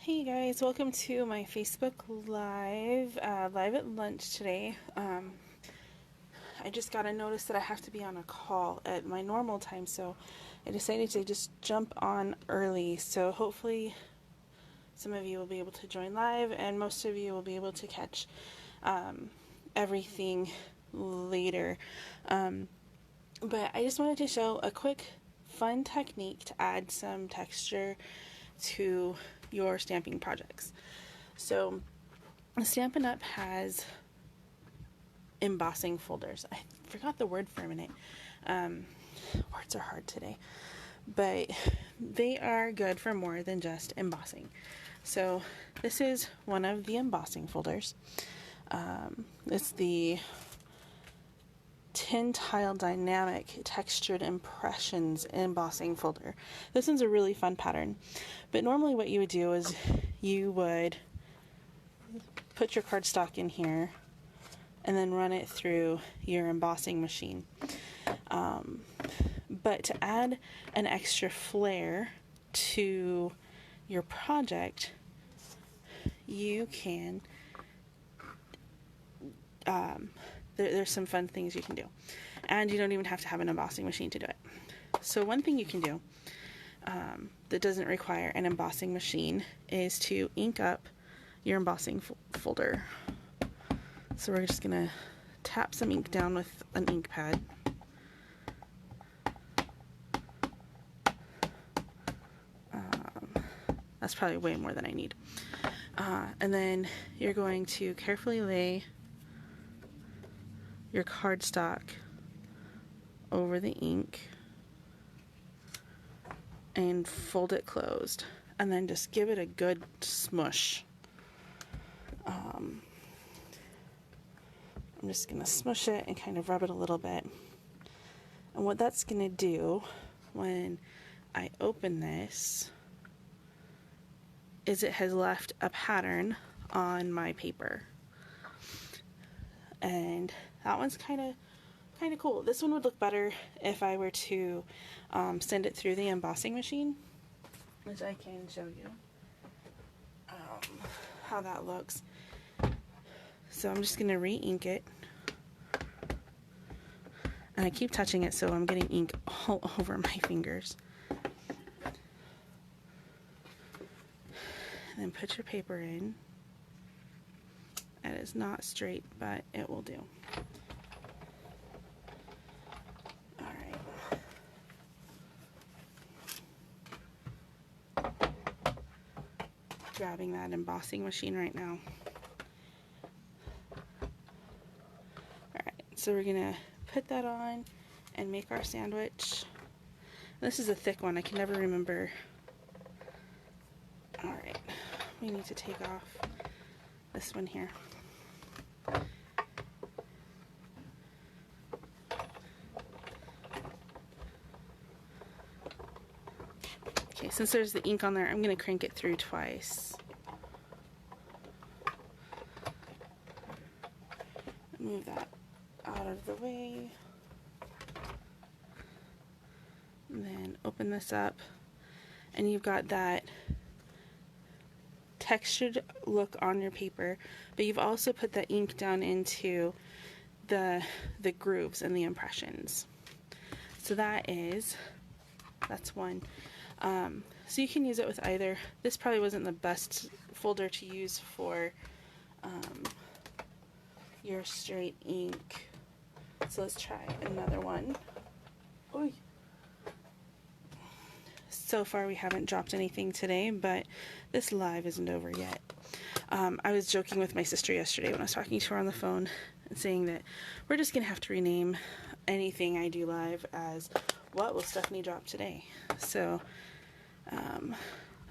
Hey guys, welcome to my Facebook Live, live at lunch today. I just got a notice that I have to be on a call at my normal time, so I decided to just jump on early. So hopefully some of you will be able to join live, and most of you will be able to catch everything later. But I just wanted to show a quick, fun technique to add some texture to your stamping projects. So Stampin' Up! Has embossing folders. I forgot the word for a minute. Words are hard today. But they are good for more than just embossing. So this is one of the embossing folders. It's the Tin Tile Dynamic Textured Impressions Embossing Folder. This one's a really fun pattern. But normally what you would do is you would put your cardstock in here and then run it through your embossing machine. But to add an extra flair to your project, you can there's some fun things you can do, and you don't even have to have an embossing machine to do it. So one thing you can do that doesn't require an embossing machine is to ink up your embossing folder. So we're just gonna tap some ink down with an ink pad. That's probably way more than I need. And then you're going to carefully lay your cardstock over the ink and fold it closed, and then just give it a good smush. I'm just going to smush it and kind of rub it a little bit. And what that's going to do when I open this is it has left a pattern on my paper. And that one's kind of cool. This one would look better if I were to send it through the embossing machine, which I can show you how that looks. So I'm just going to re-ink it. And I keep touching it, so I'm getting ink all over my fingers. And then put your paper in. It is not straight, but it will do. Alright. Grabbing that embossing machine right now. Alright, so we're going to put that on and make our sandwich. This is a thick one. I can never remember. Alright, we need to take off this one here. Okay, since there's the ink on there, I'm going to crank it through twice. Move that out of the way. And then open this up, and you've got that textured look on your paper, but you've also put the ink down into the grooves and the impressions. So that's one. So you can use it with either. This probably wasn't the best folder to use for your straight ink. So let's try another one. Oy. So far we haven't dropped anything today, but this live isn't over yet. I was joking with my sister yesterday when I was talking to her on the phone and saying that we're just going to have to rename anything I do live as "What will Stephanie drop today?" So,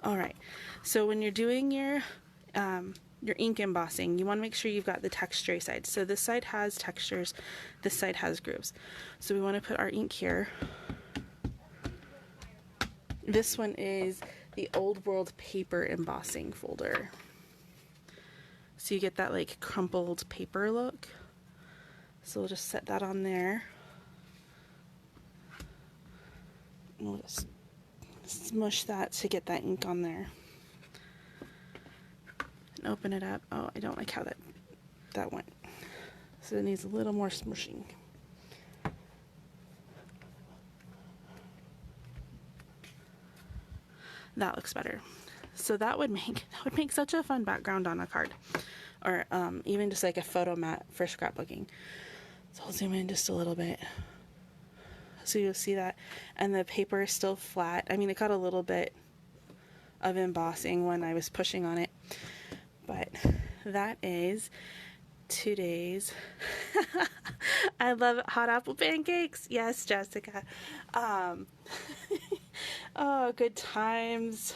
alright. So when you're doing your ink embossing, you want to make sure you've got the texture side. So this side has textures, this side has grooves. So we want to put our ink here. This one is the Old World Paper Embossing Folder. So you get that like crumpled paper look. So we'll just set that on there. And we'll just smush that to get that ink on there. and open it up. Oh, I don't like how that went. So it needs a little more smushing. That looks better. So that would make such a fun background on a card, or even just like a photo mat for scrapbooking. So I'll zoom in just a little bit so you'll see that, and the paper is still flat. I mean, it got a little bit of embossing when I was pushing on it, but that is today's I love hot apple pancakes. Yes, Jessica. Oh, good times.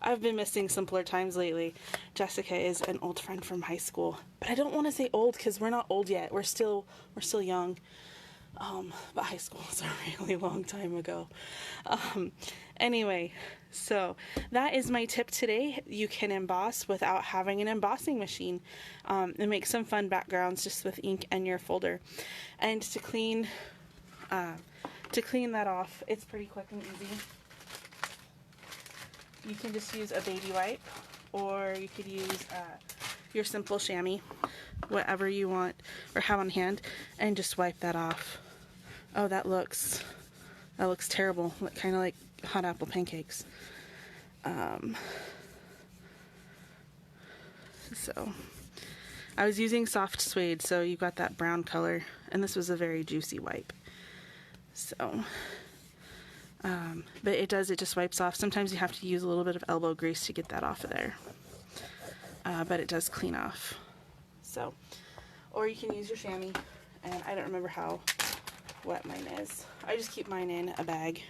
I've been missing simpler times lately. Jessica is an old friend from high school, but I don't want to say old because we're not old yet. We're still young. But high school was a really long time ago. Anyway, so that is my tip today. You can emboss without having an embossing machine, and make some fun backgrounds just with ink and your folder. And to clean that off, it's pretty quick and easy. You can just use a baby wipe, or you could use your simple chamois, whatever you want or have on hand, and just wipe that off. Oh, that looks terrible. Kind of like hot apple pancakes. So I was using soft suede, so you got that brown color, and this was a very juicy wipe. So, but it just wipes off. Sometimes you have to use a little bit of elbow grease to get that off of there. But it does clean off. So, or you can use your chamois, and I don't remember how wet mine is. I just keep mine in a bag.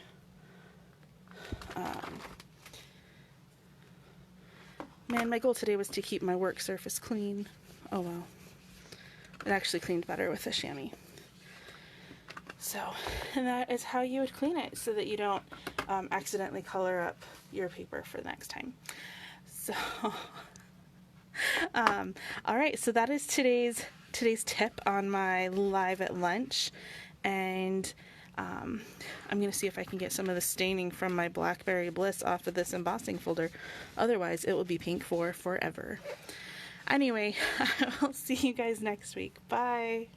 Man, my goal today was to keep my work surface clean. Oh well. It actually cleaned better with a chamois. So, and that is how you would clean it so that you don't accidentally color up your paper for the next time. So, all right, so that is today's tip on my live at lunch, and I'm going to see if I can get some of the staining from my Blackberry Bliss off of this embossing folder. Otherwise, it will be pink for forever. Anyway, I'll see you guys next week. Bye.